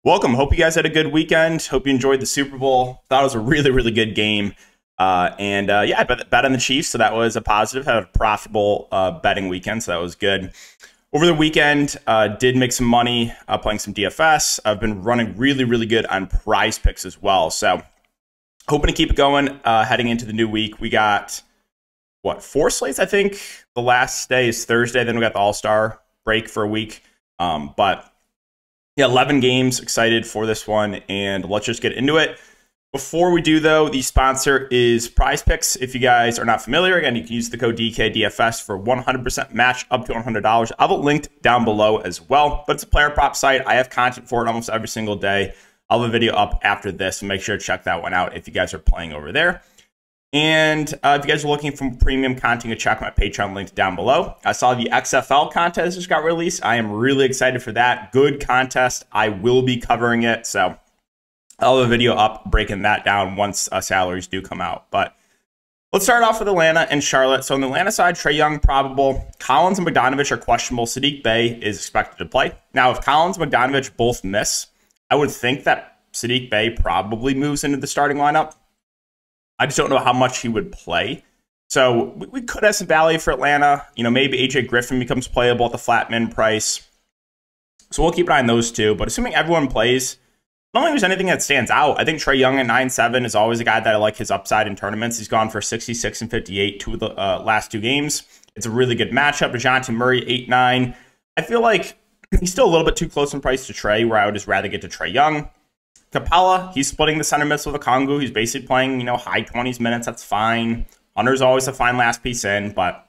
Welcome. Hope you guys had a good weekend. Hope you enjoyed the Super Bowl. Thought it was a really good game. Yeah, I bet on the Chiefs, so that was a positive. Had a profitable betting weekend, so that was good. Over the weekend, did make some money playing some DFS. I've been running really good on Prize Picks as well. So hoping to keep it going heading into the new week. We got, what, 4 slates, I think. The last day is Thursday. Then we got the All-Star break for a week. Yeah, 11 games. Excited for this one, and let's just get into it. Before we do, though, the sponsor is Prize Picks. If you guys are not familiar, again, you can use the code DKDFS for 100% match up to $100. I'll have it linked down below as well, but it's a player prop site. I have content for it almost every single day. I'll have a video up after this, and make sure to check that one out if you guys are playing over there. And if you guys are looking for premium content, you can check my Patreon link down below. I saw the XFL contest just got released. I am really excited for that. Good contest. I will be covering it. So I'll have a video up breaking that down once salaries do come out. But let's start off with Atlanta and Charlotte. So on the Atlanta side, Trae Young probable. Collins and Bogdanovich are questionable. Saddiq Bey is expected to play. Now, if Collins and Bogdanovich both miss, I would think that Saddiq Bey probably moves into the starting lineup. I just don't know how much he would play. So we could have some value for Atlanta. You know, maybe AJ Griffin becomes playable at the flat min price. So we'll keep an eye on those two. But assuming everyone plays, I don't think there's anything that stands out. I think Trae Young at 9-7 is always a guy that I like his upside in tournaments. He's gone for 66 and 58 two of the last 2 games. It's a really good matchup. DeJounte Murray, 8-9. I feel like he's still a little bit too close in price to Trae, where I would just rather get to Trae Young. Capella, he's splitting the center midst with a Kongu. He's basically playing, high 20s minutes. That's fine. Hunter's always a fine last piece in, but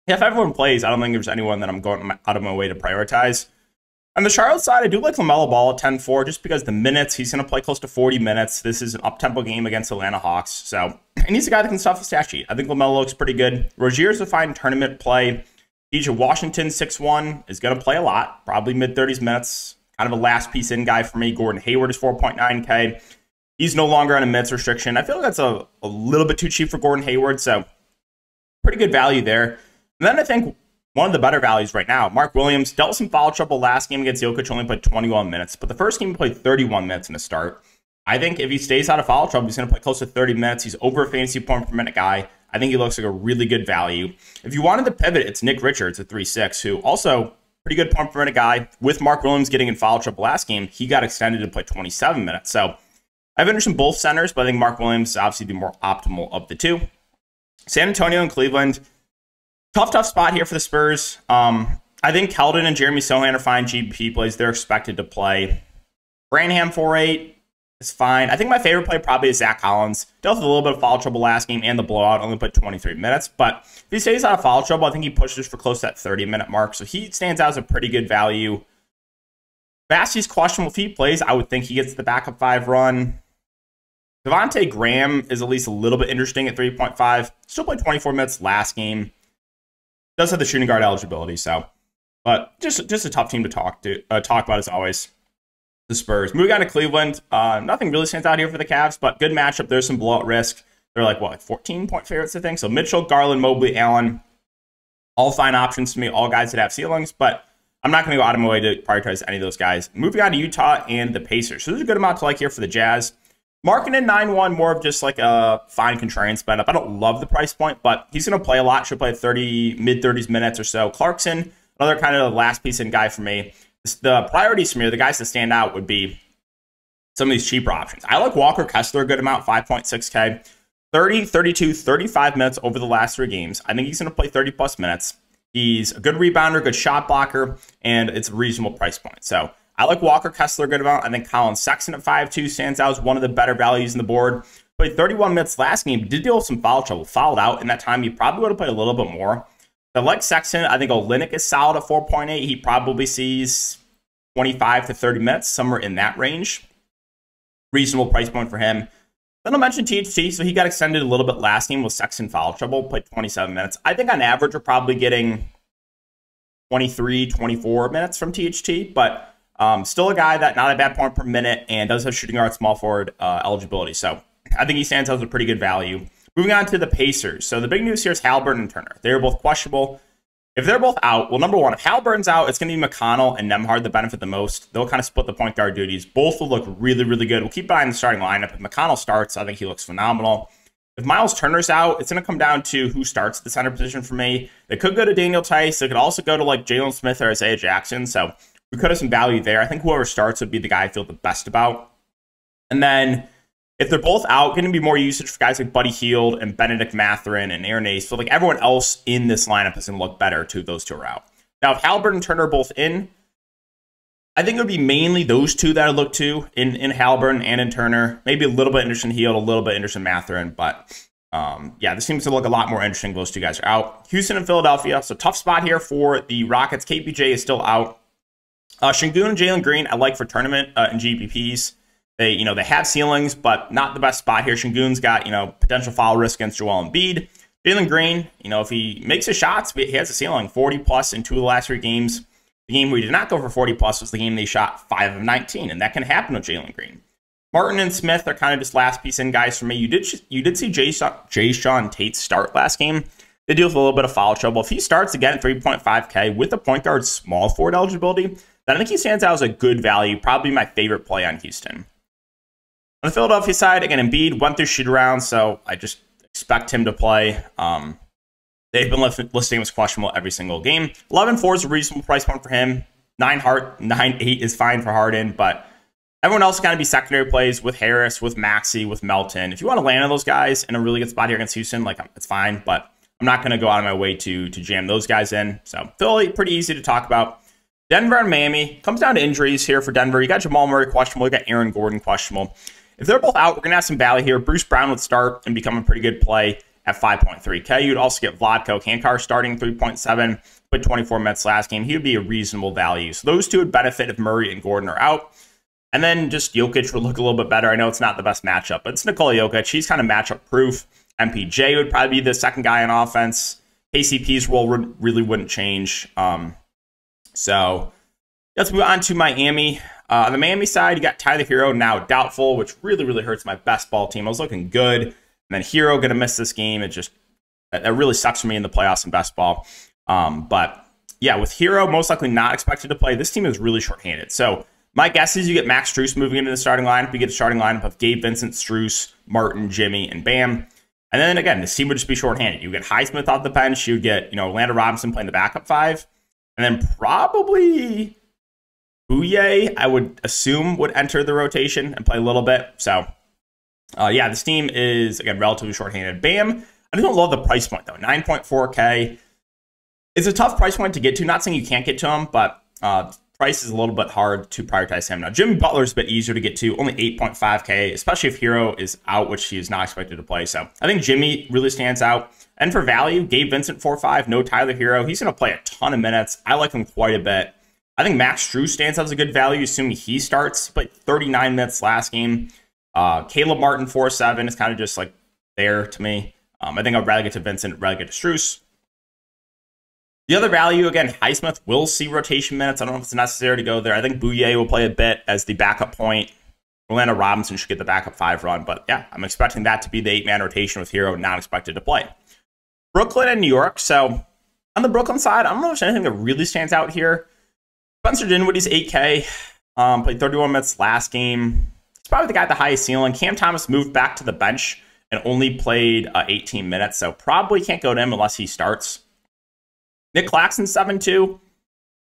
yeah, if everyone plays, I don't think there's anyone that I'm going out of my way to prioritize. On the Charlotte side, I do like LaMelo Ball at 10-4, just because the minutes, he's going to play close to 40 minutes. This is an up-tempo game against Atlanta Hawks, so and he's a guy that can stuff the stat sheet. I think LaMelo looks pretty good. Rozier's a fine tournament play. DJ Washington, 6-1, is going to play a lot, probably mid-30s minutes. Kind of a last piece in guy for me. Gordon Hayward is 4.9K. He's no longer on a minutes restriction. I feel like that's a little bit too cheap for Gordon Hayward, so pretty good value there. And then I think one of the better values right now, Mark Williams dealt some foul trouble last game against Jokic, only played 21 minutes, but the first game he played 31 minutes in the start. I think if he stays out of foul trouble, he's going to play close to 30 minutes. He's over a fantasy point per minute guy. I think he looks like a really good value. If you wanted to pivot, it's Nick Richards at 3-6, who also pretty good point per minute guy. With Mark Williams getting in foul trouble last game, he got extended to play 27 minutes. So I have interest in both centers, but I think Mark Williams is obviously the more optimal of the two. San Antonio and Cleveland, tough spot here for the Spurs. I think Keldon and Jeremy Sohan are fine GPP plays. They're expected to play. Branham 4-8 is fine. I think my favorite play probably is Zach Collins. Dealt with a little bit of foul trouble last game and the blowout, only played 23 minutes. But if he stays out of foul trouble, I think he pushes for close to that 30-minute mark. So he stands out as a pretty good value. Bassey's questionable if he plays. I would think he gets the backup 5 run. Devontae Graham is at least a little bit interesting at 3.5. Still played 24 minutes last game. Does have the shooting guard eligibility, so. But just a tough team to talk about as always. The Spurs. Moving on to Cleveland, nothing really stands out here for the Cavs, but good matchup. There's some blowout risk. They're like, what, 14-point favorites, I think? So Mitchell, Garland, Mobley, Allen, all fine options to me, all guys that have ceilings, but I'm not going to go out of my way to prioritize any of those guys. Moving on to Utah and the Pacers. So there's a good amount to like here for the Jazz. Marketing 9-1, more of just like a fine contrarian spend up. I don't love the price point, but he's going to play a lot. Should play mid-30s minutes or so. Clarkson, another kind of last piece in guy for me. The priorities from here, the guys that stand out would be some of these cheaper options. I like Walker Kessler a good amount, 5.6K. 30, 32, 35 minutes over the last 3 games. I think he's going to play 30-plus minutes. He's a good rebounder, good shot blocker, and it's a reasonable price point. So I like Walker Kessler a good amount. I think Colin Sexton at 5.2 stands out as one of the better values in the board. Played 31 minutes last game. Did deal with some foul trouble. Fouled out in that time. He probably would have played a little bit more. I like Sexton. I think Olynyk is solid at 4.8. He probably sees 25 to 30 minutes, somewhere in that range. Reasonable price point for him. Then I'll mention THT. So he got extended a little bit last game with Sexton foul trouble. Played 27 minutes. I think on average we're probably getting 23, 24 minutes from THT. But still a guy that not a bad point per minute and does have shooting guard, small forward eligibility. So I think he stands out as a pretty good value. Moving on to the Pacers. So the big news here is Halliburton and Turner. They're both questionable. If they're both out, well, number one, if Halliburton's out, it's going to be McConnell and Nembhard that benefit the most. They'll kind of split the point guard duties. Both will look really, really good. We'll keep an eye on the starting lineup. If McConnell starts, I think he looks phenomenal. If Miles Turner's out, it's going to come down to who starts the center position for me. It could go to Daniel Tice. It could also go to like Jalen Smith or Isaiah Jackson. So we could have some value there. I think whoever starts would be the guy I feel the best about. And then if they're both out, going to be more usage for guys like Buddy Hield and Benedict Mathurin and Aaron Ace. So like everyone else in this lineup is going to look better too. Those two are out. Now, if Halliburton and Turner are both in, I think it would be mainly those two that I look to in Halliburton and in Turner. Maybe a little bit interested in Hield, a little bit interested in Mathurin. But yeah, this seems to look a lot more interesting. Those two guys are out. Houston and Philadelphia. So tough spot here for the Rockets. KPJ is still out. Şengün and Jalen Green I like for tournament and GPPs. They have ceilings, but not the best spot here. Şengün's got, potential foul risk against Joel Embiid. Jalen Green, if he makes his shots, he has a ceiling, 40 plus in 2 of the last 3 games. The game where he did not go for 40 plus was the game they shot 5 of 19, and that can happen with Jalen Green. Martin and Smith are kind of just last piece in guys for me. You did see Jae'Sean Tate start last game. They deal with a little bit of foul trouble. If he starts again at 3.5K with a point guard small forward eligibility, then I think he stands out as a good value, probably my favorite play on Houston. On the Philadelphia side, again, Embiid went through shoot around, so I just expect him to play. They've been listing him as questionable every single game. 11.4 is a reasonable price point for him. 9.8 is fine for Harden, but everyone else is going to be secondary plays with Harris, with Maxey, with Melton. If you want to land on those guys in a really good spot here against Houston, it's fine, but I'm not going to go out of my way to jam those guys in. So Philly, pretty easy to talk about. Denver and Miami. Comes down to injuries here for Denver. You got Jamal Murray questionable. You got Aaron Gordon questionable. If they're both out, we're going to have some value here. Bruce Brown would start and become a pretty good play at 5.3K. You'd also get Vlatko Cancar starting 3.7, put 24 minutes last game. He would be a reasonable value. So those two would benefit if Murray and Gordon are out. And then just Jokic would look a little bit better. I know it's not the best matchup, but it's Nikola Jokic. He's kind of matchup proof. MPJ would probably be the second guy on offense. KCP's role really wouldn't change. So let's move on to Miami. On the Miami side, you got Tyler Hero now doubtful, which really hurts my best ball team. I was looking good, and then Hero going to miss this game. It really sucks for me in the playoffs in best ball. But yeah, with Hero most likely not expected to play, this team is really shorthanded. So my guess is you get Max Strus moving into the starting lineup. You get a starting lineup of Gabe Vincent, Strus, Martin, Jimmy, and Bam. And then again, this team would just be shorthanded. You get Highsmith off the bench. You get Orlando Robinson playing the backup 5, and then probably Bouye, I would assume, would enter the rotation and play a little bit. So, yeah, this team is, again, relatively shorthanded. Bam, I don't love the price point, though. 9.4K. It's a tough price point to get to. Not saying you can't get to him, but price is a little bit hard to prioritize him. Now, Jimmy Butler's a bit easier to get to, only 8.5K, especially if Hero is out, which he is not expected to play. So I think Jimmy really stands out. And for value, Gabe Vincent 4.5, no Tyler Hero. He's going to play a ton of minutes. I like him quite a bit. I think Max Strus stands out as a good value, assuming he starts. He played 39 minutes last game. Caleb Martin 4.7 is kind of just there to me. I think I'd rather get to Vincent, rather get to Strus. The other value, again, Highsmith will see rotation minutes. I don't know if it's necessary to go there. I think Bouye will play a bit as the backup point. Orlando Robinson should get the backup 5 run. But yeah, I'm expecting that to be the 8-man rotation with Hero not expected to play. Brooklyn and New York. So on the Brooklyn side, I don't know if there's anything that really stands out here. Spencer Dinwiddie's 8K, played 31 minutes last game. He's probably the guy at the highest ceiling. Cam Thomas moved back to the bench and only played 18 minutes, so probably can't go to him unless he starts. Nick Claxton, 7.2.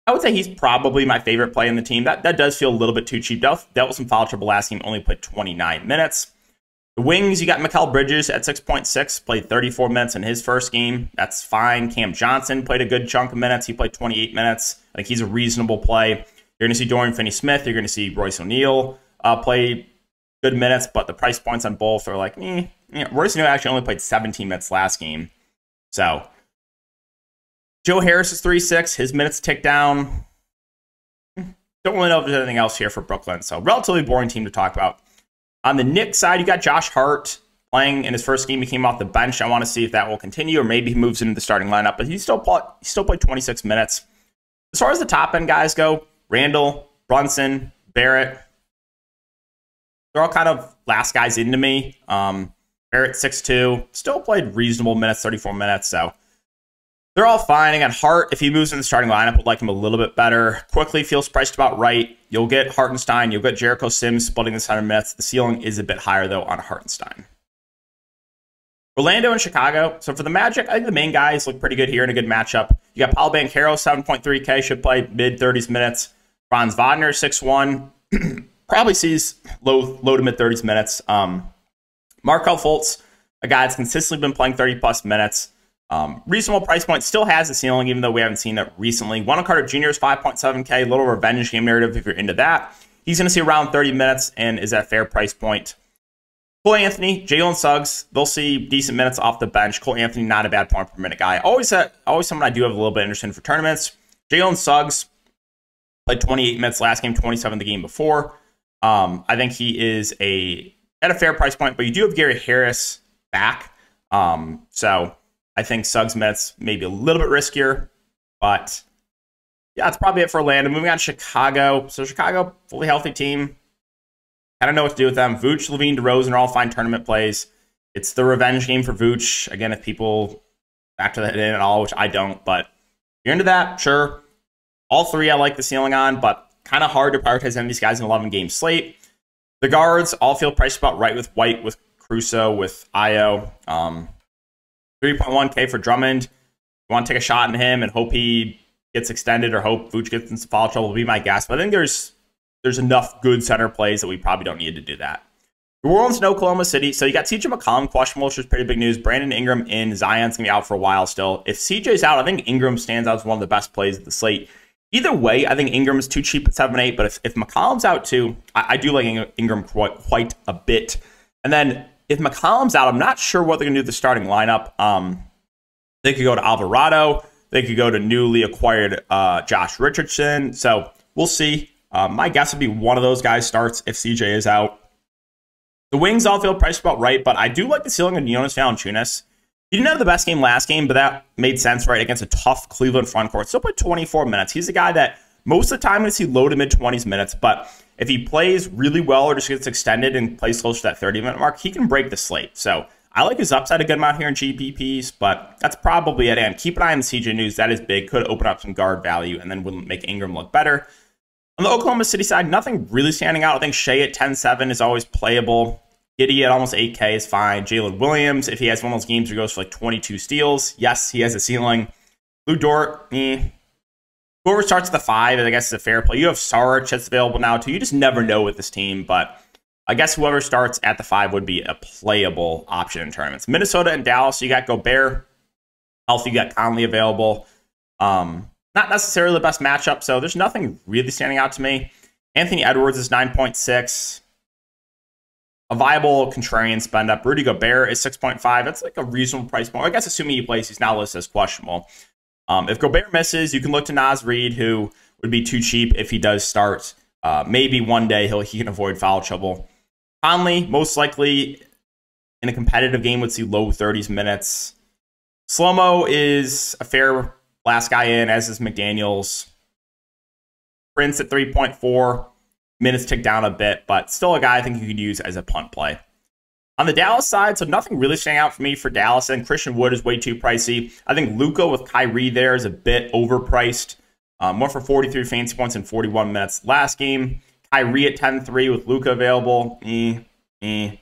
I would say he's probably my favorite play in the team. That does feel a little bit too cheap. Dealt with some foul trouble last game, only played 29 minutes. The wings, you got Mikal Bridges at 6.6, played 34 minutes in his first game. That's fine. Cam Johnson played a good chunk of minutes. He played 28 minutes. I think he's a reasonable play. You're going to see Dorian Finney-Smith. You're going to see Royce O'Neal play good minutes, but the price points on both are Royce O'Neal actually only played 17 minutes last game. So Joe Harris is 3.6. His minutes tick down. Don't really know if there's anything else here for Brooklyn. So relatively boring team to talk about. On the Knicks side, you got Josh Hart playing in his first game. He came off the bench. I want to see if that will continue, or maybe he moves into the starting lineup. But he still played 26 minutes. As far as the top end guys go, Randall, Brunson, Barrett, they're all kind of last guys into me. Barrett 6.2, still played reasonable minutes, 34 minutes. So They're all fine. Again, Hart, if he moves in the starting lineup, would like him a little bit better. Quickly feels priced about right. You'll get Hartenstein. You'll get Jericho Sims splitting the center minutes. The ceiling is a bit higher, though, on Hartenstein. Orlando and Chicago. So for the Magic, I think the main guys look pretty good here in a good matchup. You got Paolo Banchero, 7.3K, should play mid-30s minutes. Franz Wagner, 6'1", probably sees low to mid-30s minutes. Markelle Fultz, a guy that's consistently been playing 30-plus minutes. Reasonable price point, still has the ceiling, even though we haven't seen it recently. Wendell Carter Jr. is 5.7K, little revenge game narrative if you're into that. He's going to see around 30 minutes and is at a fair price point. Cole Anthony, Jalen Suggs, they'll see decent minutes off the bench. Cole Anthony, not a bad point per minute guy. Always someone I do have a little bit interested in for tournaments. Jalen Suggs played 28 minutes last game, 27 the game before. I think he is at a fair price point, but you do have Gary Harris back. So I think Suggs minutes maybe a little bit riskier, but yeah, that's probably it for Orlando. Moving on to Chicago. So Chicago, fully healthy team. I don't know what to do with them. Vooch, Levine, DeRozan are all fine tournament plays. It's the revenge game for Vooch. Again, if people factor that in at all, which I don't, but if you're into that, sure. All three I like the ceiling on, but kind of hard to prioritize any of these guys in an 11-game slate. The guards all feel priced about right with White, with Caruso, with Io. 3.1K for Drummond. You want to take a shot in him and hope he gets extended or hope Vooch gets into foul trouble will be my guess. But I think there's enough good center plays that we probably don't need to do that. New Orleans and Oklahoma City. So you got CJ McCollum questionable, which is pretty big news. Brandon Ingram in. Zion's going to be out for a while still. If CJ's out, I think Ingram stands out as one of the best plays of the slate. Either way, I think Ingram is too cheap at 7-8, but if McCollum's out too, I do like Ingram quite a bit. And then if McCollum's out, I'm not sure what they're going to do with the starting lineup. They could go to Alvarado. They could go to newly acquired Josh Richardson. So we'll see. My guess would be one of those guys starts if CJ is out. The wings all feel priced about right, but I do like the ceiling of Jonas Valanciunas. He didn't have the best game last game, but that made sense, right, against a tough Cleveland front court. Still played 24 minutes. He's a guy that most of the time I'm going to see low to mid-20s minutes, but if he plays really well or just gets extended and plays close to that 30-minute mark, he can break the slate. So I like his upside a good amount here in GPPs, but that's probably it. And keep an eye on the CJ news. That is big. Could open up some guard value and then would make Ingram look better. On the Oklahoma City side, nothing really standing out. I think Shea at 10-7 is always playable. Giddy at almost 8K is fine. Jalen Williams, if he has one of those games where he goes for like 22 steals, yes, he has a ceiling. Lou Dort, whoever starts at the 5, I guess is a fair play. You have Saric that's available now too. You just never know with this team, but I guess whoever starts at the 5 would be a playable option in tournaments. Minnesota and Dallas, you got Gobert. Healthy, you got Conley available. Not necessarily the best matchup, so there's nothing really standing out to me. Anthony Edwards is 9.6. A viable contrarian spend up. Rudy Gobert is 6.5. That's like a reasonable price point. I guess assuming he plays, he's now listed as questionable. If Gobert misses, you can look to Naz Reid, who would be too cheap if he does start. Maybe one day he can avoid foul trouble. Conley, most likely in a competitive game, would see low 30s minutes. Slow-mo is a fair last guy in, as is McDaniels. Prince at 3.4. Minutes tick down a bit, but still a guy I think you could use as a punt play. On the Dallas side, so nothing really standing out for me for Dallas, and Christian Wood is way too pricey. I think Luka with Kyrie there is a bit overpriced. More for 43 fantasy points in 41 minutes last game. Kyrie at 10-3 with Luka available. Tim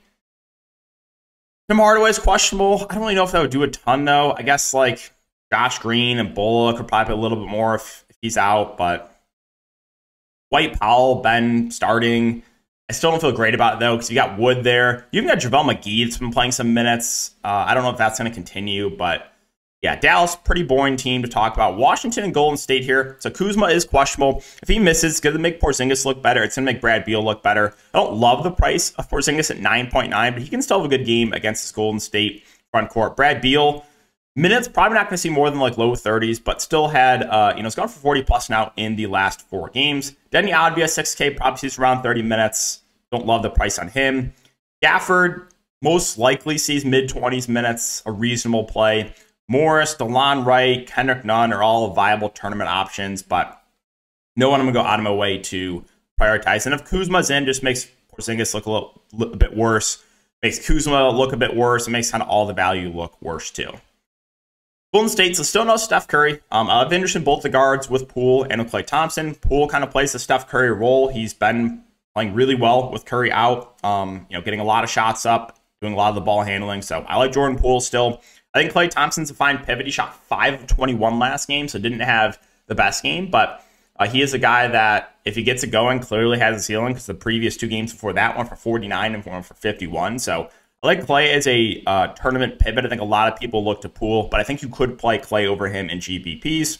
Hardaway is questionable. I don't really know if that would do a ton, though. I guess like Josh Green and Bola could probably pay a little bit more if he's out, but White, Powell, Ben starting. I still don't feel great about it, though, because you got Wood there. You even got JaVale McGee that's been playing some minutes. I don't know if that's going to continue, but yeah, Dallas, pretty boring team to talk about. Washington and Golden State here. So Kuzma is questionable. If he misses, it's going to make Porzingis look better. It's going to make Brad Beal look better. I don't love the price of Porzingis at 9.9, but he can still have a good game against this Golden State front court. Brad Beal, minutes, probably not going to see more than like low 30s, but still had, it's gone for 40 plus now in the last 4 games. Denny Advia, 6K, probably sees around 30 minutes. Don't love the price on him. Gafford most likely sees mid-20s minutes, a reasonable play. Morris, DeLon Wright, Kendrick Nunn are all viable tournament options, but no one I'm going to go out of my way to prioritize. And if Kuzma's in, just makes Porzingis look a little bit worse. Makes Kuzma look a bit worse. It makes kind of all the value look worse too. Golden State, so still no Steph Curry. I've interested in both the guards with Poole and with Klay Thompson. Poole kind of plays the Steph Curry role. He's been playing really well with Curry out, getting a lot of shots up, doing a lot of the ball handling. So I like Jordan Poole still. I think Klay Thompson's a fine pivot. He shot 5 of 21 last game, so didn't have the best game, but he is a guy that, if he gets it going, clearly has a ceiling because the previous 2 games before that, one for 49 and one for 51. So I like Klay as a tournament pivot. I think a lot of people look to Poole, but I think you could play Klay over him in GPPs.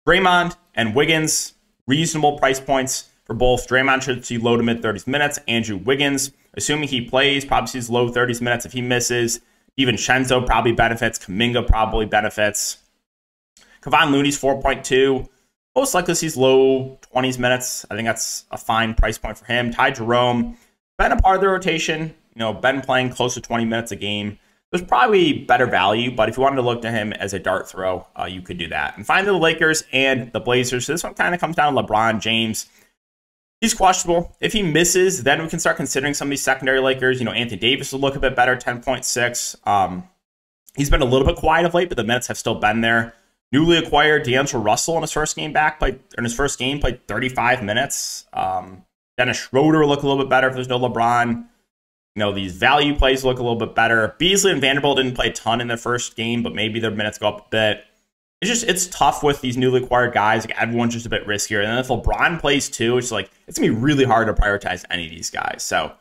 Draymond and Wiggins, reasonable price points for both. Draymond should see low to mid 30s minutes. Andrew Wiggins, assuming he plays, probably sees low 30s minutes. If he misses, even Shenzo probably benefits. Kuminga probably benefits. Kevon Looney's 4.2. Most likely sees low 20s minutes. I think that's a fine price point for him. Ty Jerome, been a part of the rotation. Been playing close to 20 minutes a game. There's probably better value, but if you wanted to look to him as a dart throw, you could do that. And finally, the Lakers and the Blazers. So this one kind of comes down to LeBron James. He's questionable. If he misses, then we can start considering some of these secondary Lakers. Anthony Davis will look a bit better, 10.6. He's been a little bit quiet of late, but the minutes have still been there. Newly acquired D'Angelo Russell in his first game played 35 minutes. Dennis Schroeder will look a little bit better if there's no LeBron. These value plays look a little bit better. Beasley and Vanderbilt didn't play a ton in their first game, but maybe their minutes go up a bit. It's tough with these newly acquired guys. Like, everyone's just a bit riskier. And then if LeBron plays too, it's going to be really hard to prioritize any of these guys. So,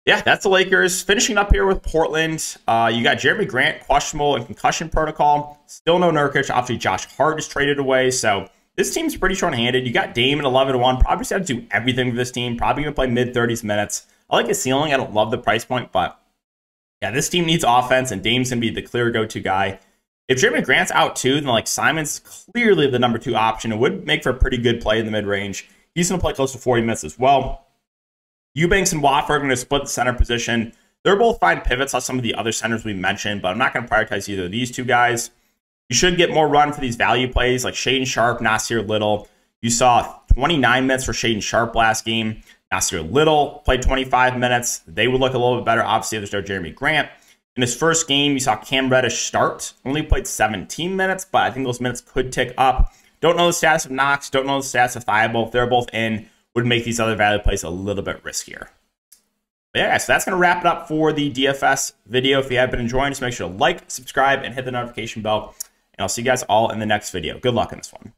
yeah, that's the Lakers. Finishing up here with Portland, you got Jeremy Grant, questionable and concussion protocol. Still no Nurkic. Obviously, Josh Hart is traded away. So, this team's pretty short-handed. You got Dame at 11-1. Probably just have to do everything for this team. Probably going to play mid-30s minutes. I like his ceiling. I don't love the price point, but yeah, this team needs offense, and Dame's going to be the clear go-to guy. If Jeremy Grant's out too, then Simon's clearly the number 2 option. It would make for a pretty good play in the mid-range. He's going to play close to 40 minutes as well. Eubanks and Watford are going to split the center position. They're both fine pivots on some of the other centers we mentioned, but I'm not going to prioritize either of these 2 guys. You should get more run for these value plays like Shaedon Sharpe, Nasir Little. You saw 29 minutes for Shaedon Sharpe last game. Nasir Little played 25 minutes. They would look a little bit better. Obviously, there's no Jeremy Grant. In his first game, you saw Cam Reddish start. Only played 17 minutes, but I think those minutes could tick up. Don't know the status of Knox. Don't know the status of Thibault. If they're both in, would make these other value plays a little bit riskier. But yeah, guys, so that's going to wrap it up for the DFS video. If you have been enjoying, just make sure to like, subscribe, and hit the notification bell. And I'll see you guys all in the next video. Good luck in this one.